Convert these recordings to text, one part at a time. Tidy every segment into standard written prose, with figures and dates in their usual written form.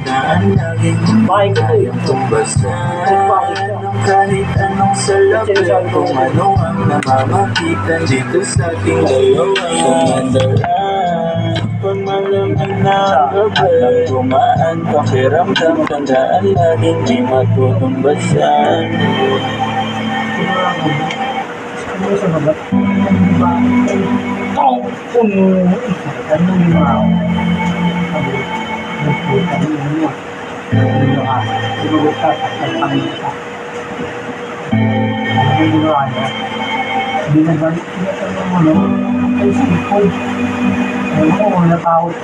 daan laging kayang tumbasan ng kahit anong salapin. Kung ano ang namamagitan dito sa ating dalawa. Pag malamig na ang gabi, gumaan pakiramdam, tandaan laging di matutumbasan. Hindi nagbalik ay sipol. Alam ko, natakot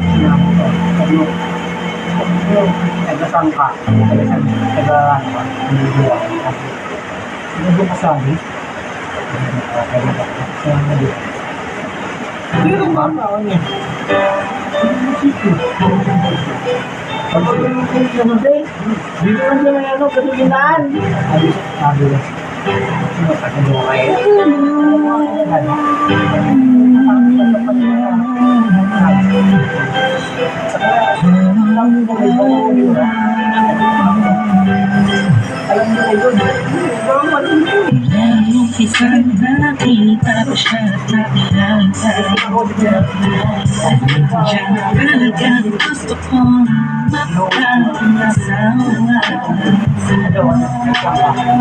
siya mo to. Sabi mo, nagdasang ka, nag-aaral ka, nag-iiwa ka. Hindi ko kasabi. Pero ba ako niya? Dito lang siya may ano, katulinan. Sabi ko. Umpisa nakita ko siya at nakilala. Diyan talagang gusto kong mapagkasawa.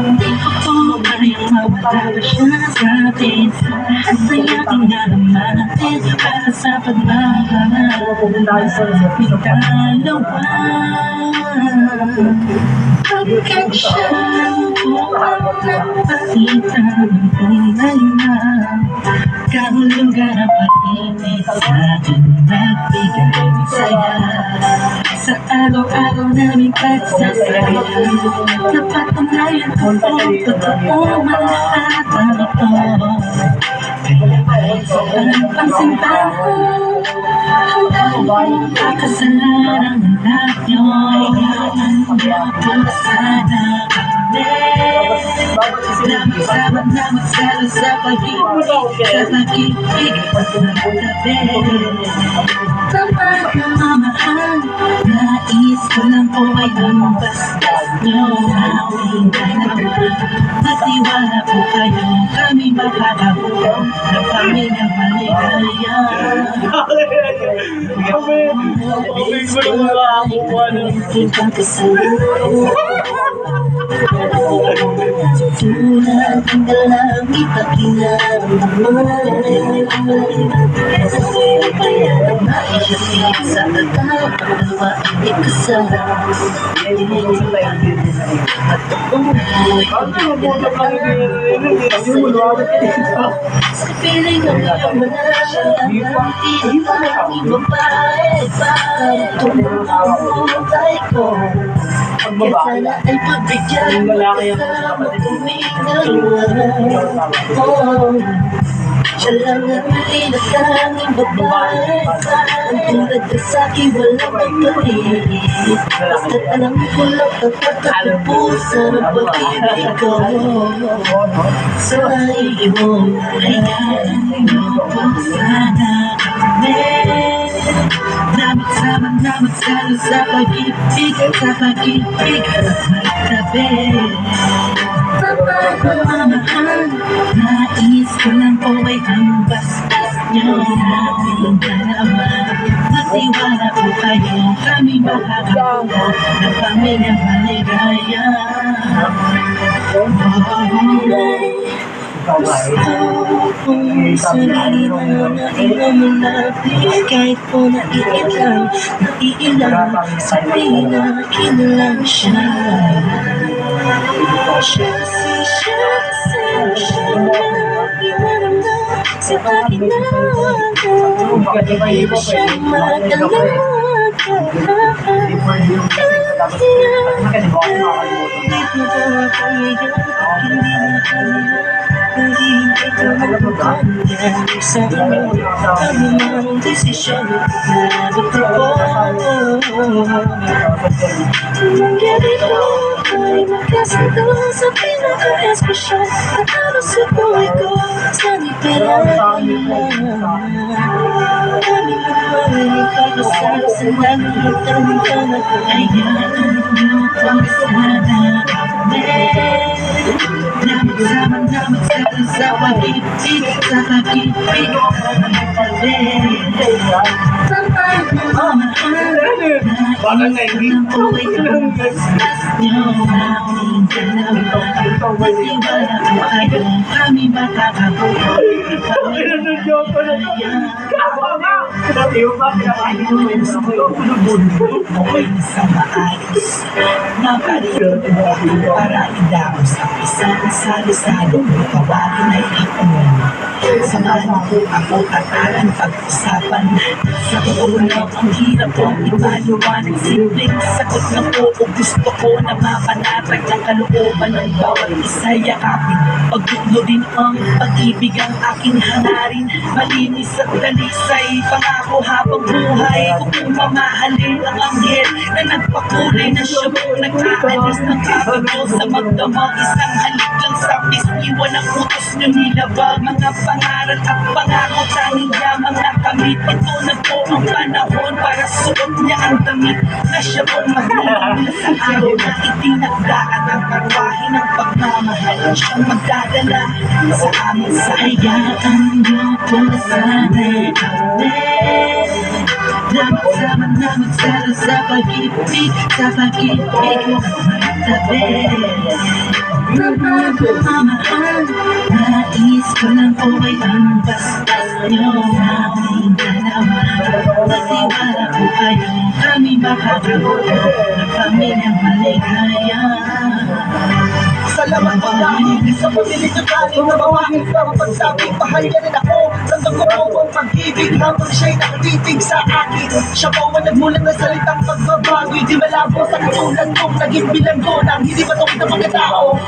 Hindi ko po kayang mawala siya sa atin. Lahat ay aking nalamatin para sa pagmamahal. Dalawa pagkat siya buwan ng pakita ng tunay na kahulugan ang pag-ibig sa akin nagbigay ng saya. Sa araw-araw naming pagsasaya, napatunayan ko kung totoo man lahat ang ito. Kaya kahit sa pagsimbahan, hanggang pagkasalan ang lahat nyo'y hanggang po sana kami. Sama na magsalo sa pag-ibig, sa pag-ibig at magtabi. Kapag namamahal, nais ko lang po ay lumbastas nyo. Awing dalawa, magtiwala po kayo, kami makakabuo ng pamilyang maligaya. Nais ko lang po ay kitang kasalanan. Tulad ng dalangit at kinaraman, sa kaya ang naisip sa agad, ang dalawa ay ikasama. At tumuloy sa piling ng iyong manasya, tinitang babae, bakit tumutay ko? Kaya sana ay pagbigyan kasama kumingawa. Siya lang ang malinas sa aming babae, ang tulad ka sa'kin walang magpalit. Basta't alam ko lang tapat ang puso ng pag-ibig ko. Sa iyo ay ganyo po sana kami. Sama na magsalo sa pag-ibig at magtabi. Kapag mamamahal, nais ko lang po ay ang bastas nyo. Aming dalawa, magtiwala po kayo, kami makakabuo ng pamilyang maligaya. Gusto kong sabihin na imamalapit, kahit po naiilang, sabihin na kinulang siya. Siya na pinaramdam sa akin na agad, siya magdalaga. Hindi ko magpapagyan sa iyo, kami ang desisyon na ito po. Mangyari ko ay magkasundo sa pinaka-espesyal at araw sa buhay ko. Sana'y palagi kami magmamalig pagkasalo sa langit ang tanag. Hayaan niyo po sana kami na magsama sa pag-ibig, sa pag-ibig at tabi. Pampahal ng mahal, nais ko lang po ay ang bastas niyo aming dalawa. Matiwala po kayo, kami makakabuo. Kami ako'y isang maayos na karito para idamos ang isang salo-salo ng kawain ay hapon. Samahan po ako katalan pag-usapan sa tulong. Ang hirap kong ipaliwanag, simpleng sagot na po o gusto ko na mapanatag ang kalooban ng bawat isa yakapin. Pagduglo din ang pag-ibig ang aking hangarin, malinis at dalisay pangako habang buhay ko kung mamahalin ang anghel na nagpakulay na siya po nag-aalis ng kabago sa magdamang isang halik lang sa pisngiwan ang utos nyo nilabag mga pangaral at pangako tanging lamang nakamit. Ito na po ang panahon para suot niya ang damit na siya po magulang sa araw na itinagda at ang karwahe ng pagmamahal siyang magdadala sa amin sa hayaan niyo po sana kami na magsama na magsalo sa pag-ibig at magtabi. Pagmamahal, nais ko lang po ay ang bastas niyo aming dalawa. Matiwala po kayo, kami makakabuo ng pamilyang maligaya. Salamat po dahil sa pamilya niyo galing na bawain sa pagsabing mahal niya rin ako. Ramdam ko po ang pag-ibig habang siya'y nakatitig sa akin. Siya po ang nagmulang na salitang pagbabago, hindi malabo sa katulad kong naging bilanggo ng hindi matawid ng mga tao.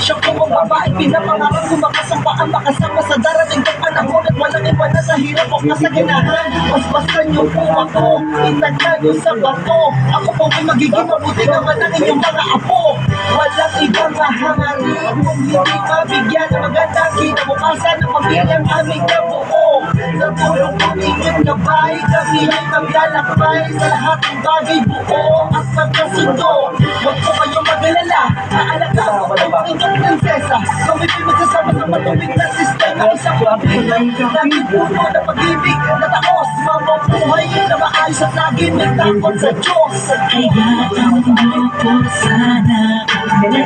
Siya po ang babae pinapangarap kong makasampaan, makasama sa darating ng panahon at walang iwanan sa hirap o kasaganahan. Basbasan niyo po ako, itaglago sa bato. Ako po ay magiging mabuti naman ang inyong mga apo. Walang ibang hangarin kung hindi mabigyan ng magandang kinabukasan ng pamilyang aming kabuo. Sa tulong po ninyong gabay, kami ay maglalakbay sa lahat ng bagay buo at magkasundo. Huwag po kayong mag-alala, aalagaan ko ang inyong prinsesa. Kami ay magsasama sa matubig na sistema, isang pamilya. Lagi puno na pag-ibig na taos, mabubuhay na maayos at lagi may takot sa Diyos. Hayaan niyo po sana kami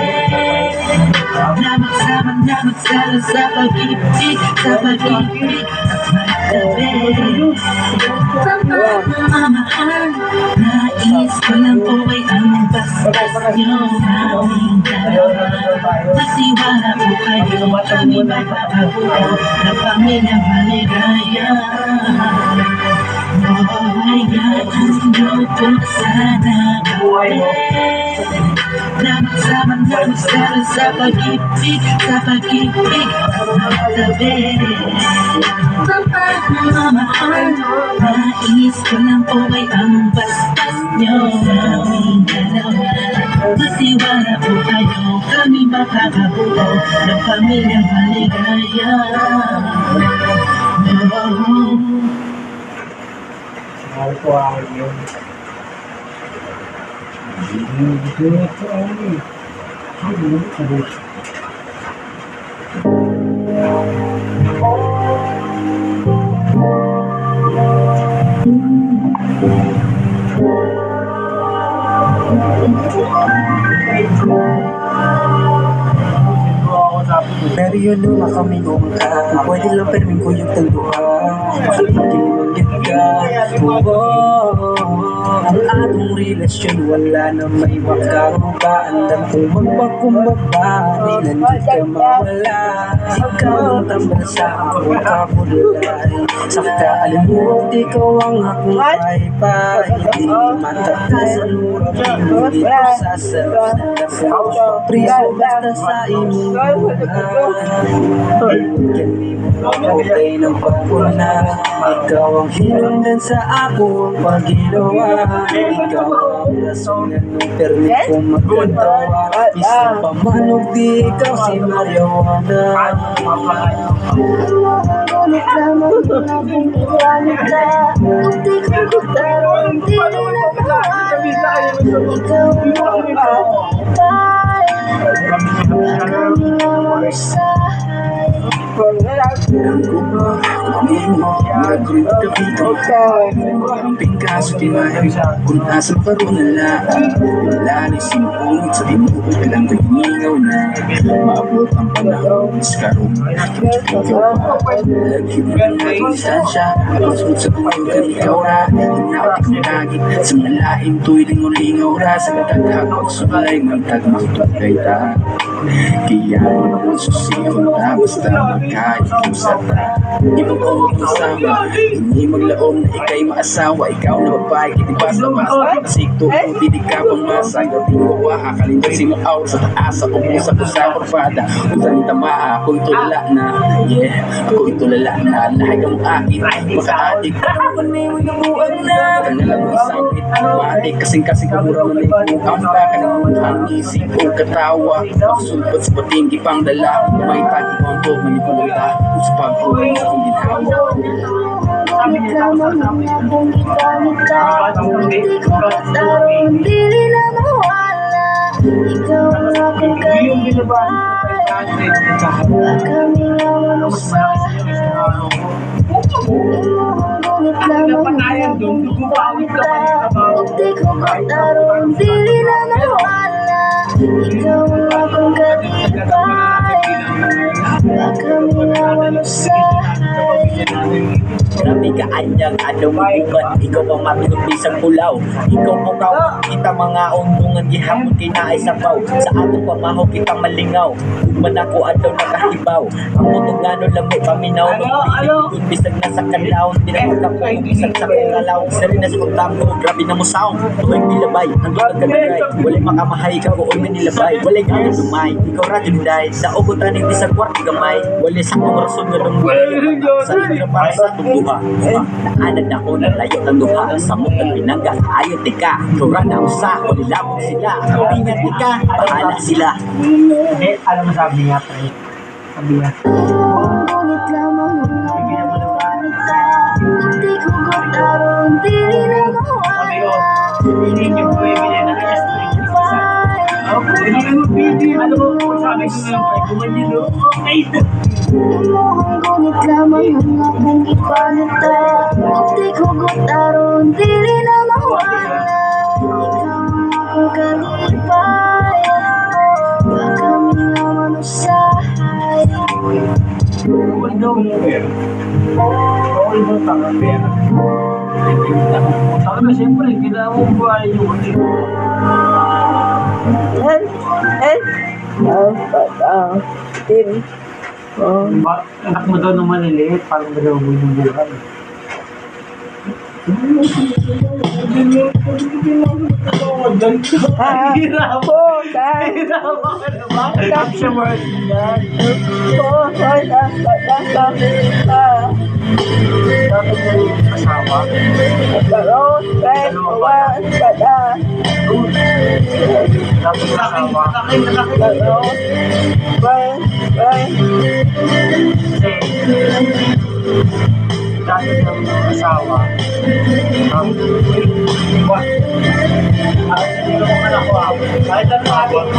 na magsama na magsalo sa pag-ibig at magtabi. Pagmamahal, nais ko lang po ay ang bastas niyo aming dalawa. Matiwala po kayo, kami makakabuo ng pamilyang maligaya. Hayaan niyo po sana kami na magsama na magsalo sa pag-ibig at magtabi. Pagmamahal, nais ko lang po ay ang bastas niyo aming dalawa. Matiwala po kayo, kami makakabuo ng pamilyang maligaya. Mahal ko ako yun. Hindi ko ako eh. Pero yun nung nakamingong ka, pwede lang permin ko yung tagduha. Makalimutin ka, ang atong relasyon wala na may makaruba. Andam kong magpakumbaba, di na di ka mawala. Ikaw ang tambal sa akong kapulay. Sa kaalimuot, ikaw ang akong paypay. Hindi matatasan mo, hindi ko sasabihin. Priso basta sa imong okay ng pagpuna. Ikaw ang hinundan sa akong pag-ginawa. Ikaw ang rason ng permi ko magkatawa. Isang pamanog di ikaw si Marijuana. Ngunit lamang mga bumbuwanan ka. Hindi ko gutaro, hindi na nawala. Ikaw ang nakakapay. Kami nga masahay. Ang guba, kumain mo, mag-group ka dito. Ang pingkaso di mahal, kung nasa paro na lang. Lalisin mo, sa tinuod ka lang hiningaw na. Maabot ang panahon, iskarong, ikaw pa. Lagi mo ang distansya, malusot sa tulog ka ikaw na. Hinaot ang kagit, sa malaing tuwi lingaw na. Sa katagakot, sulay, magtagmutog kay ta. Kaya mo susihon na, basta magkaikusa ta. Ibang kong kasama, hindi maglaom na ikay maasawa. Ikaw na babae, hindi basta-basta. Kasikto kung hindi ka pang masa. Gabi mo ba, kakalimutan si mo out sa taas. Ako po sa kusapagpada. Kung saan tamaa, ako itulala na. Yeah, ako itulala na. Lahat ang akin, makaadik. Kung may magabuan na. Kanalang isang itmatik. Kasing-kasing kamura man ay kung ka. Kanang ang isip o katawa. Sulpat sa pating ipang dala. May tagi ko ang tog, manipulata. Kung sa pagkuhin sa kong ginawa. Ngunit lamang mga bumbuwanan ka. Hindi ko gutaro, hindi na nawala. Ikaw ang aking kalipay. Kami nga masahay. Ngunit lamang mga bumbuwanan ka. Hindi ko gutaro, hindi na nawala. Ikaw ang aking kalipay. Kami nga masahay. Grabe ka anyang anong ibugat. Ikaw ang matulog bisang pulaw. Ikaw mo kaw kita mga undungan gihapon kinaay sa baw. Sa atong pamahaw kita malingaw. Ugman ako adlaw nakahibaw. Ang mutong ngano lang may paminaw. Magpilig bisag na sa kanlaw. Di na magkapong bisag sa kungalaw. Sari na sa magtambo. Grabe na mo sound. Tuloy bilabay. Ang doon nagkagay. Walay makamahay ka ko oy manilabay. Walay ganyan lumay. Ikaw radyo day. Sa ugutan ng bisag kwarti gamay. Walay sa kong rason nga lumay. Sa ina para sa tumbuhan. Naanan ako ng layo ng duha. Samot ng pinangga, ayaw tika. Rura na usa, wali labog sila. Pingat tika, bahala sila. Alam mo sabi niya, pre. Sabi niya. Ngunit lamang mga bumbuwanan ka. Hindi ko gutaro, hindi na nawala. Ikaw ang aking kalipay. Ngunit lamang mga bumbuwanan ka. Hindi ko gutaro, hindi na nawala. Ikaw ang aking kalipay. Kami nga masahay. Bawal daw mo pera. Bawal daw tanga pera. Taka na siyempre, kailangan mo buhay yung anak mo daw nung maliliit, parang daw mo yung buhay. Hirap ka naman. Hirap siya mo rin yan. Dapat na yung asawa. Dapat na asawa. Dapat na yung asawa. Kahit ang aking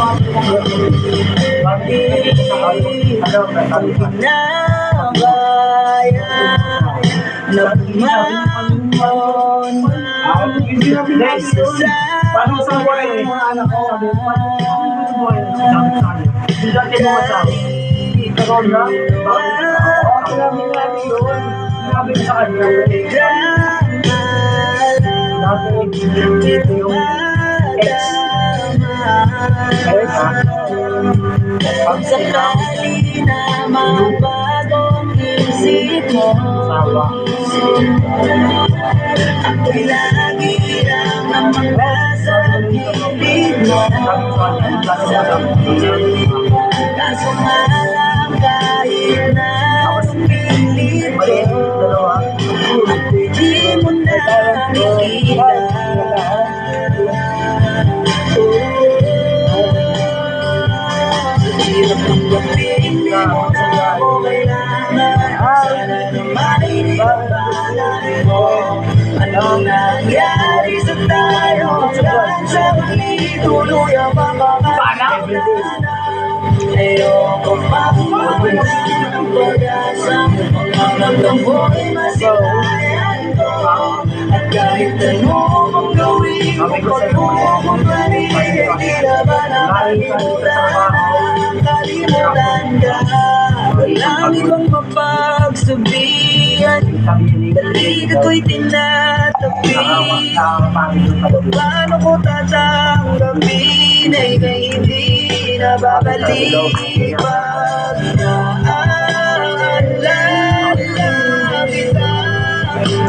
paano sa buhay ng mga anak ko? Paano sa buhay ng mga anak ko? Hindi dati mo masabi. Ikaw na? Bakit? Sinabi nga doon. Sinabi ko sa kanya. Dati dito yung ex. Pag Sakali na mabagong isip mo, ako'y lagi lang namangasa pilit mo. Kaso nga lang kahit na pilit mo, ako'y di mo na nakikita. mo na ako kailangan. Sana naman ay nilabanan mo. Anong nangyari sa tayo? Hanggang sa muli tuloy ang makakalimutan. Ayoko pa mawala ng pag-asa. Pagkakamdam mo'y masilayan ko. At kahit ano mong gawin ko, pag-uukong pa rin, hindi na ba nakalimutan ka? Walang ibang mapagsabihan, balikat ko'y tinatabi. Paano ko tatanggapin ay kay hindi na babalik? Pag naaalala kita,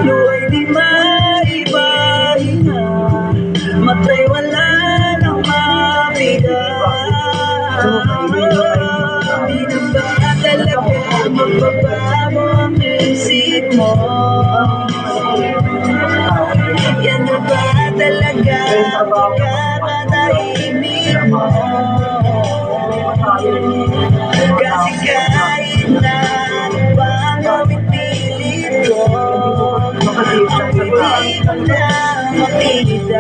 luwa'y di maibahin na, mata'y wala nang mabigat. Di na ba talaga magbabago ang isip mo? Yan na ba talaga pagkakatahimik mo? Kasi kahit na ano ba ang gawin pilit ko, hindi ko na makikinig.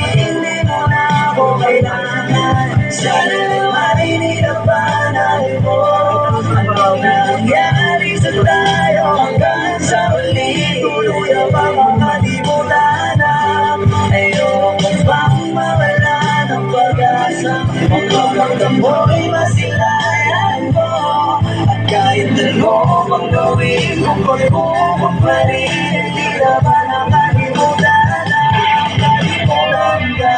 Hindi mo na ako kailangan. Sana naman ay nilabanan mo. Anong nangyari sa tayo hanggang sa huli? Tuloy ang makakalimutan na. Ayoko pang mawala ng pag-asa. Pagkakamdam mo'y masilayan ko. At kahit ano pang gawin kung pag-uukong pa rin, hindi na ba nakalimutan na? Nakalimutan ka.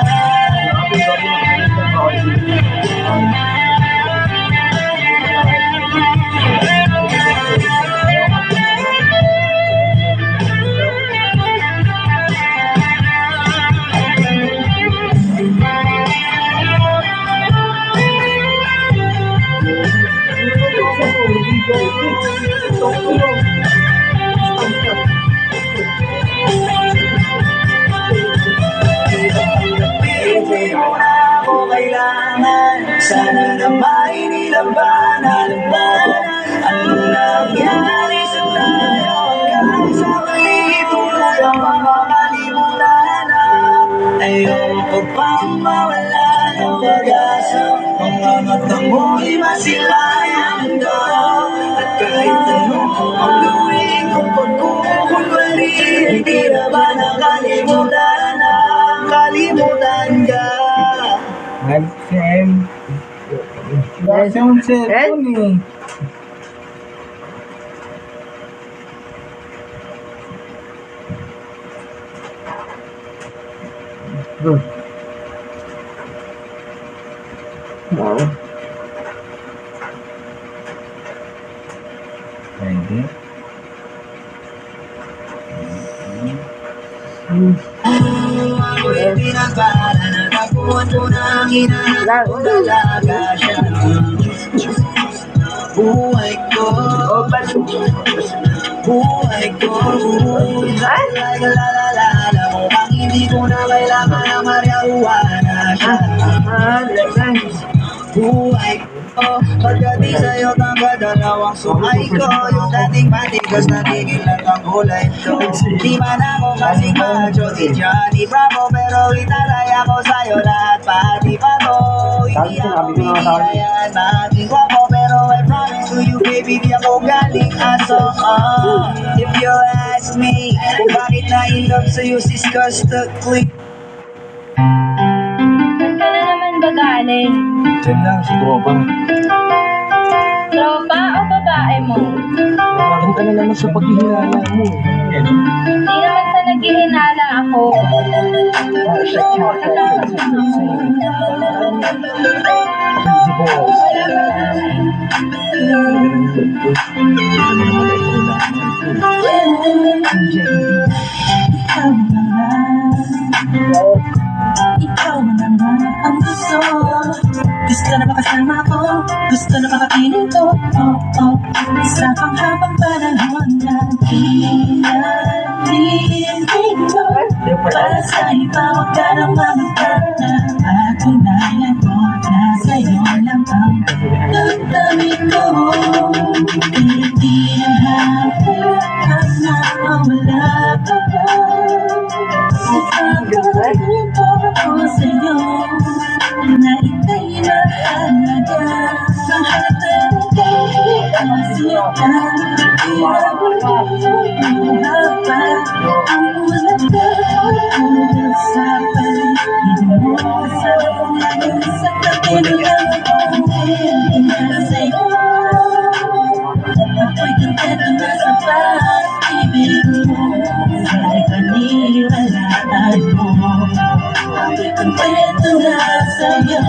Hindi mo na ako kailangan. Sana na may nilabanan. Anong nangyari sa tayo hanggang sa muli? Tuloy ang makakalimutan na. Ayoko pang mawala ng pag-asa. Mga mata mo'y masilayan ko. At kahit anong ang gawin kung pag-uukol pa rin, hindi na ba nakalimutan na? Kalimutan ka. Sam. Guys, yung cellphone eh. Wow. Pwede. Ako'y pinagpala na tapuan ko na ang hinahanap ko talaga siya. Buhay ko, buhay ko, lalala mo bang hindi ko na kailangan na marihuana siya. Buhay ko, pagdating sa'yo tangga dalawang sumay ko. Yung dating matigas na tigil lang ang kulay ko. Di man ako kasing macho, di Johnny Bravo, pero itaray ako sa'yo lahat pati pa to. Hindi ako binigayan, maging guwapo, pero I promise to you baby, di ako galing aso. If you ask me kung bakit na in love sa'yo, sis, cause the click. Saan ka na naman ba galing? Diyan lang, si Tropa. Tropa o babae mo? Parang ka na naman sa paghihinala mo. Hindi naman sa naghihinala ako. Easy boss. Ikaw na naman ang gusto. Gusto na makasama ko, gusto na makapiling ko. Sa panghabang panahon na pinag-ibig ko. sa iba, huwag ka nang mamagana. Patunayan ko na sa'yo lang ang damdamin ko. Hindi na hapon na mawala ka pa. Ipapalito ko sa'yo na ika'y mahalaga. Mahal talaga kasi ka. Ang ulat na sa paligid mo. Sa laging sa kabilang ko sa'yo. Ako'y kontento na sa pag-ibig mo. Sa paniwalaan mo. Ako'y kontento na sa'yo.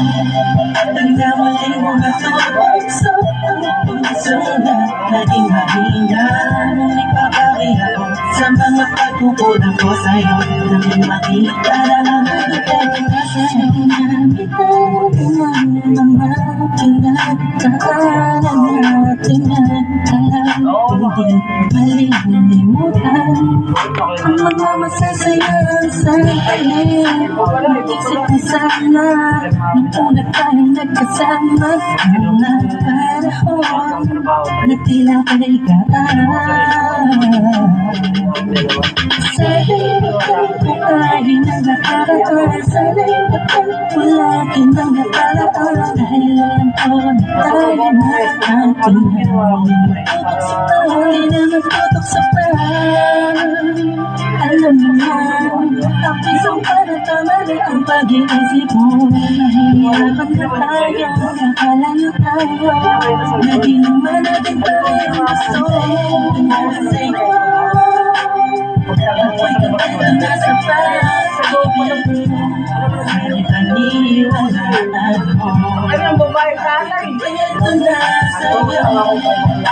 Hanggang muling matutokso ang puso na naging mahina. Ngunit papari ako sa mga pagkukulang ko sa'yo. Nanging makita lang ang kontento na sa'yo. Nabitawan ang mga pinagdaanan natin at alam hindi malilimutan ang mga masasayang sandali. Isip ko sana nung una tayong nagkasama, ang mga panahon na tila kaligaan. Sana'y pagkakukain ang nakaraan, sana'y pagkakulagin ang nakaraan. Dahil alam ko na tayo na ating tutok sa pari na magtutok sa pari. Alam mo na, ako'y para tama na ang pag-iisip mo. Nahihirapan na tayo, nakalayo tayo. Naging naman natin tayo gusto sa'yo. Ako'y kontento na sa pag-ibig mo. Sa'yo'y paniwalaan mo. Kontento na sa'yo.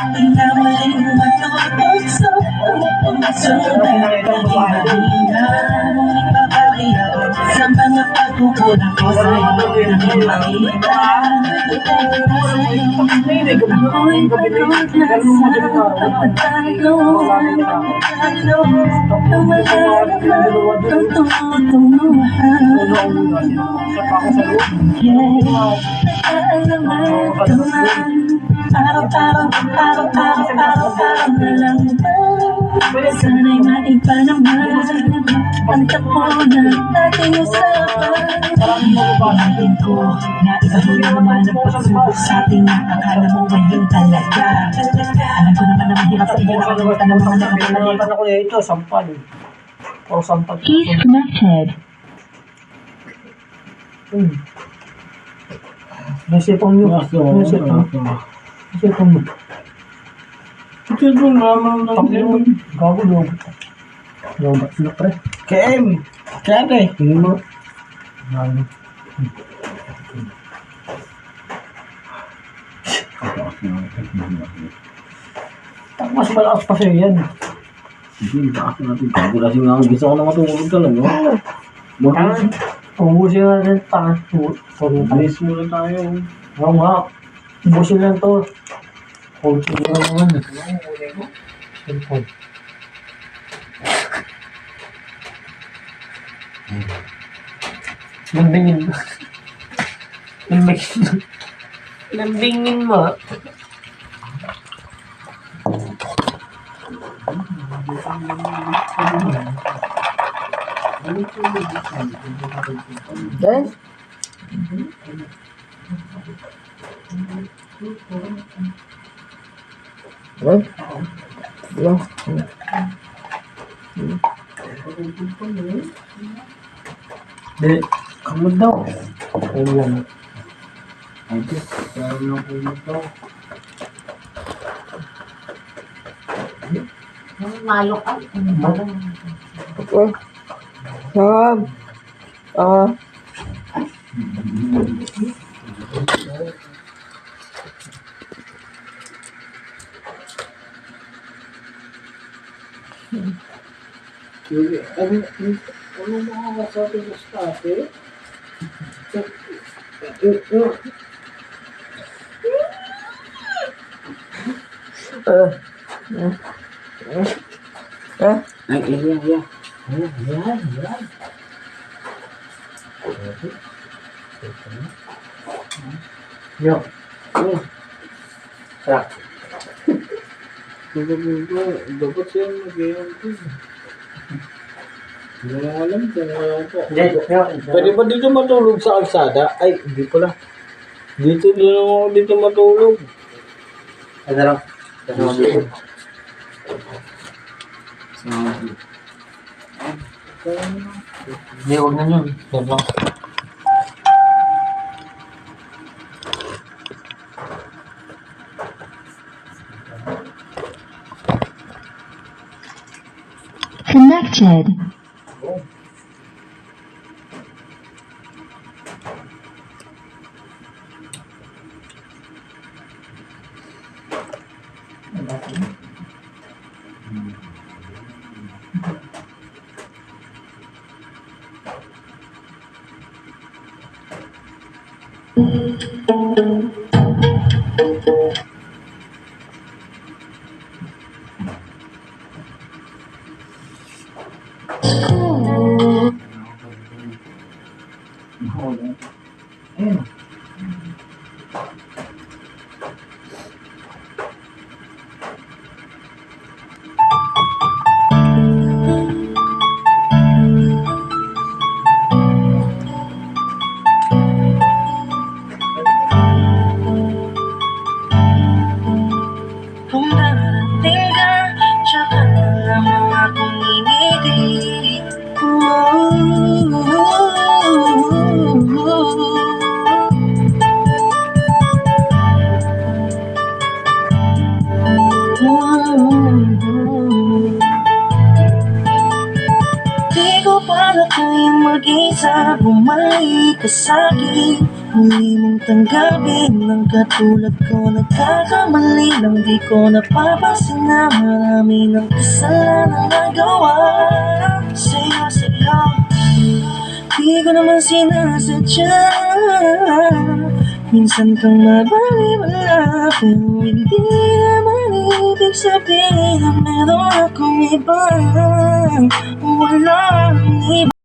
Tingnan mo rin matutokso ang puso na naging mahina. Ngunit papari ako sa mga pagkukulang ko sa'yo. Nanging makita kontento na sa'yo. Ako'y pagod na sa pagtatalo. Nang wala naman ang tutunguhan. Yeah, nag-aalaman ka man. Araw-araw na lang ba? Sana'y maiba naman ang takbo ng ating usapan. Pinahin ko na iba mo na naman ang pagsubok sa ating akala mo ngayon talaga. Alam ko naman na mahirap sa iyo nakalimutan ng mga nakapalalipan. Ano ko na ito? Sampal. O sampal. Disconnected. Nasipang nyo. Nasipang mo. Ito yung naman ng gago nyo. Lobat sila pre. KM. Kaya ka eh. Tingin mo. Gago. Mas malakas pa siya yan. Hindi, taas natin. Bago kasi nga ang gusto ko na matulog talaga. Ubusin natin taas po. Alis muna tayo. Oo nga. Ubusin lang to. Coaching mo naman. Cellphone. Lambingin mo. Lambingin mo. Guys? What? Yeah. Di, kamu daw. Ayun lang. Ay, kaya lang po daw. Malo ka. Okay. Ano mga sabi ko sa ate? Ay, iya. Yo. Sarap. Dapat siya mag-iwan ko. Hindi ko alam kung ano po. Hindi, yo. Pwede ba dito matulog sa kalsada? Ay, hindi pala. Dito din ako dito matulog. Ano lang? Hindi, huwag na yun. Sobrang. Connected. Kung darating ka, tsaka na lamang akong ngingiti. Di ko para kayang mag-isa, bumalik ka sa'kin. Huli mong tanggapin ng katulad ko. Nagkakamali lang, di ko napapansin na marami ng kasalanang nagawa sa'yo. Di ko naman sinasadya. Minsan kang mabaliwala, pero hindi naman ibig sabihin na meron akong iba. Walang iba.